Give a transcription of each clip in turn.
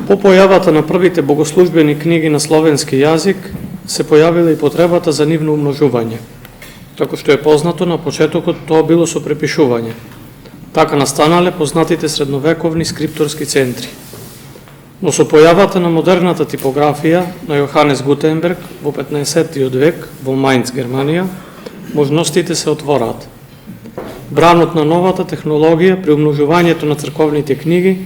По појавата на првите богослужбени книги на словенски јазик се појавила и потребата за нивно умножување. Како што е познато, на почетокот тоа било со препишување. Така настанале познатите средновековни скрипторски центри. Но со појавата на модерната типографија на Јоханес Гутенберг во 15-тиот век во Мајнц, Германија, можностите се отвораат. Бранот на новата технологија при умножувањето на црковните книги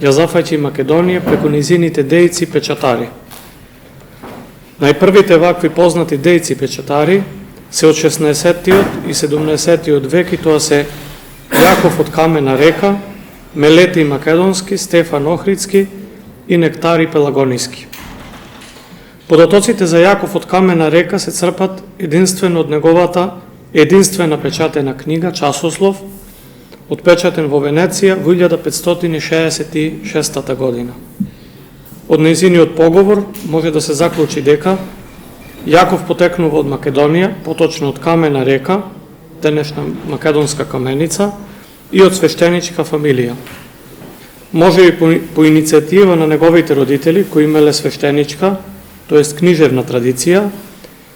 ја зафаќа и Македонија преку низините дејци печатари. Најпрвите вакви познати дејци печатари се од 16-тиот и 17-тиот век и тоа се Јаков од Камена Река, Мелетий Македонски, Стефан Охридски и Нектари Пелагониски. Податоците за Јаков од Камена Река се црпат единствено од неговата единствена печатена книга Часослов, отпечатен во Венеција во 1566 година. Од нејзиниот поговор може да се заклучи дека Јаков потекнува од Македонија, поточно од Камена Река, денешна македонска каменица, и од свештеничка фамилија. Може и по иницијатива на неговите родители, кои имеле свештеничка, тоест книжевна традиција,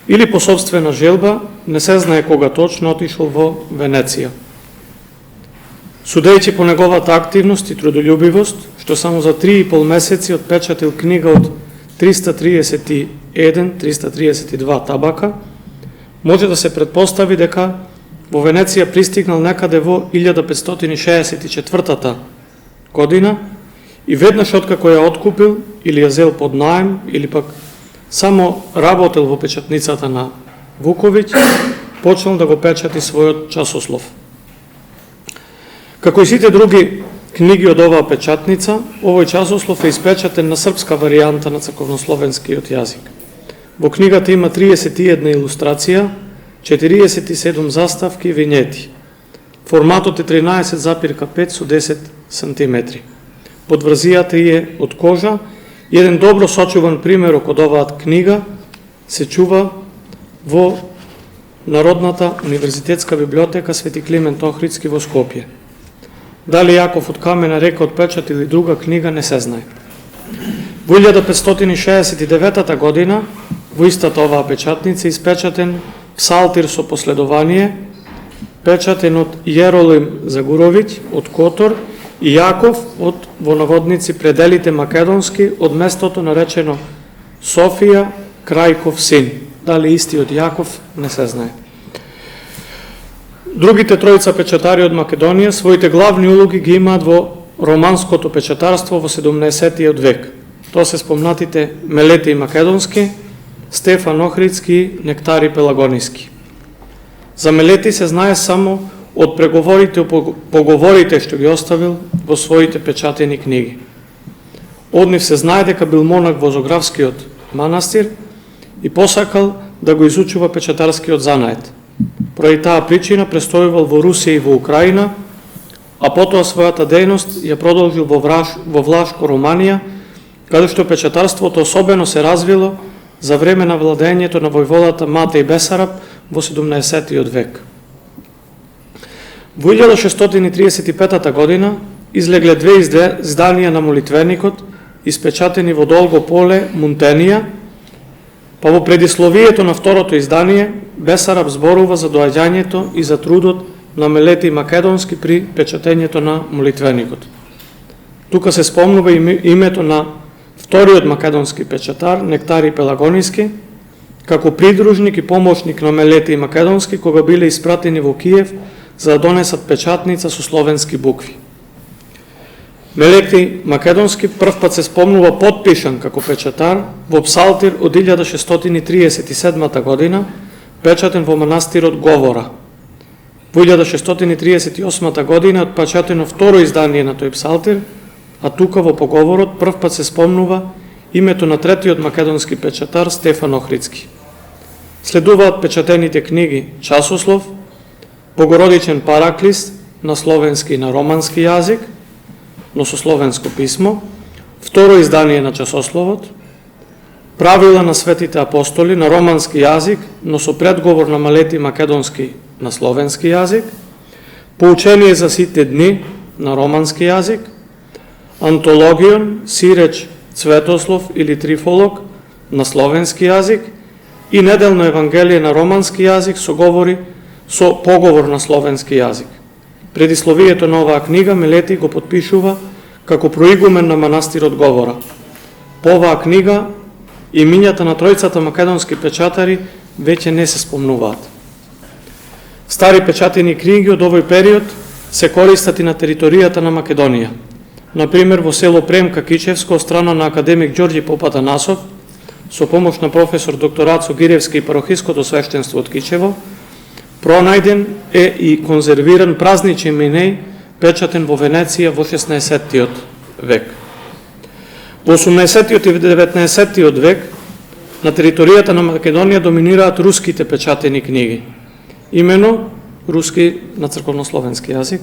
или по собствена желба, не се знае кога точно отишол во Венеција. Судејќи по неговата активност и трудолюбивост, што само за 3,5 месеци отпечатил книга од 331-332 табака, може да се предпостави дека во Венеција пристигнал некаде во 1564 година и веднаш откако ја откупил или ја зел под наем или пак само работел во печатницата на Вуковиќ, почнал да го печати својот Часослов. Како и сите други книги од оваа печатница, овој Часослов е испечатен на српска варијанта на црковнословенскиот јазик. Во книгата има 31 илустрација, 47 заставки и винети. Форматот е 13,5 со 10 см. Подврзијата е од кожа. Еден добро сочуван примерок од оваа книга се чува во Народната универзитетска библиотека Свети Климент Охридски во Скопје. Дали Јаков од Камена Река отпечатил и друга книга не се знае. Во 1569 година во истата оваа печатница испечатен псалтир со последование, печатен од Јеролим Загуровиќ од Котор и Јаков од во наводници пределите македонски од местото наречено Софија, Крајков син. Дали истиот Јаков не се знае. Другите тројца печатари од Македонија своите главни улоги ги имаат во романското печатарство во 17-тиот век. Тоа се спомнатите Мелетий Македонски, Стефан Охридски и Нектари Пелагониски. За Мелетий се знае само од преговорите и поговорите што ги оставил во своите печатени книги. Од нив се знае дека бил монах во Зографскиот манастир и посакал да го изучува печатарскиот занает. Поради таа причина престојувал во Русија и во Украина, а потоа својата дејност ја продолжил во Влашко, Романија, каде што печатарството особено се развило за време на владењето на војводата Матеј Бесараб во 17-тиот век. Во 1635 година излегле две изданија на молитвеникот, испечатени во Долго поле, Мунтенија, па во предисловието на второто издание Бесараб зборува за доаѓањето и за трудот на Мелетий Македонски при печатењето на молитвеникот. Тука се спомнува името на вториот македонски печатар, Нектари Пелагониски, како придружник и помошник на Мелетий Македонски, кога биле испратени во Киев за да донесат печатница со словенски букви. Мелетий Македонски првпат се спомнува подпишан како печатар во псалтир од 1637 година, печатен во манастирот Говора. Во 1638 година е отпечатено второ издание на тој псалтир, а тука во поговорот првпат се спомнува името на третиот македонски печатар Стефан Охридски. Следуваат печатените книги Часослов, Богородичен Параклис на словенски и на романски јазик, но со словенско писмо, второ издание на Часословот, Правила на светите апостоли на романски јазик, но со предговор на Мелетий Македонски на словенски јазик, Поучение за сите дни на романски јазик, Антологион, Сиреч Цветослов или Трифолог на словенски јазик и Неделно евангелие на романски јазик со поговор на словенски јазик. Предисловието на оваа книга Милети го подпишува како проигумен на манастирот Говора. По оваа книга имињата на тројцата македонски печатари веќе не се спомнуваат. Стари печатени книги од овој период се користат и на територијата на Македонија. Например, во село Премка Кичевско, од страна на академик Ѓорѓи Попатанасов, со помош на професор доктор Ацо Гиревски и парохиското свештенство од Кичево, пронајден е и конзервиран празничен минеј, печатен во Венеција во 16-тиот век. Во 18-тиот и 19-тиот век на територијата на Македонија доминираат руските печатени книги. Имено руски на црковнословенски јазик.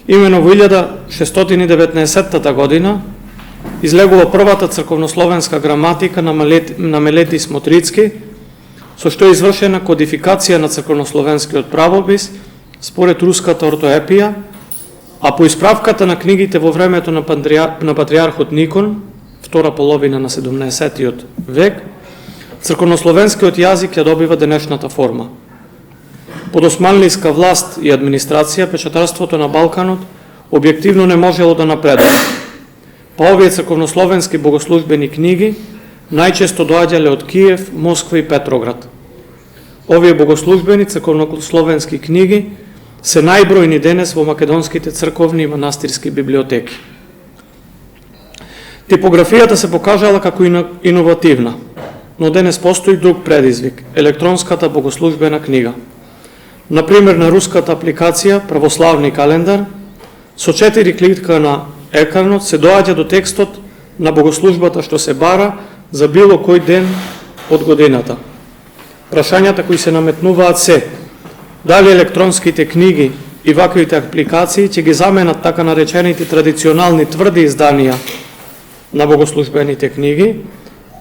Имено во 1619 година излегува првата црковнословенска граматика на Милети Смотрицки, со што е извршена кодификација на црковнословенскиот правопис според руската ортоепија, а по исправката на книгите во времето на патриархот Никон, втора половина на 17-тиот век, црковнословенскиот јазик ја добива денешната форма. Под османлиска власт и администрација, печатарството на Балканот објективно не можело да напредува. Па овие црковнословенски богослужбени книги најчесто доаѓале од Киев, Москва и Петроград. Овие богослужбени црковнословенски книги се најбројни денес во македонските црковни и манастирски библиотеки. Типографијата се покажала како иновативна, но денес постои друг предизвик – електронската богослужбена книга. Например, на руската апликација Православни календар, со 4 клика на екранот се доаѓа до текстот на богослужбата што се бара за било кој ден од годината. Прашањата кои се наметнуваат се: дали електронските книги и ваквите апликации ќе ги заменат така наречените традиционални тврди изданија на богослужбените книги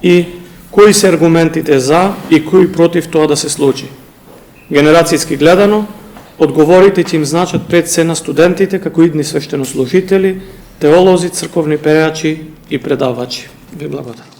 и кои се аргументите за и кои против тоа да се случи. Генерацијски гледано, одговорите ќе им значат пред се на студентите како идни свештенослужители, теолози, црковни пејачи и предавачи. Ви благодарам.